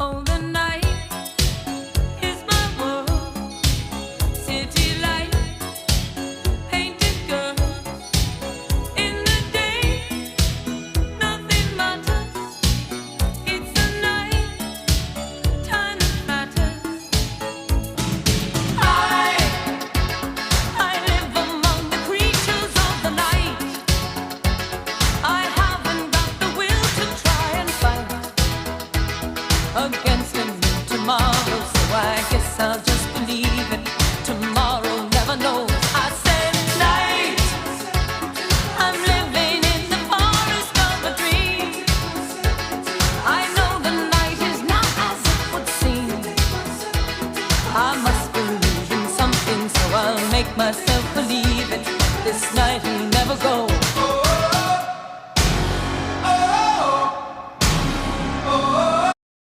Oh, the night is my world. City light, painted girls. In the day, nothing matters. It's the night time that matters. I live among the creatures of the night. I haven't got the will to try and fight against a new tomorrow, so I guess I'll just believe it. Tomorrow never knows. I said night. I'm living in the forest of a dream. I know the night is not as it would seem. I must believe in something, so I'll make myself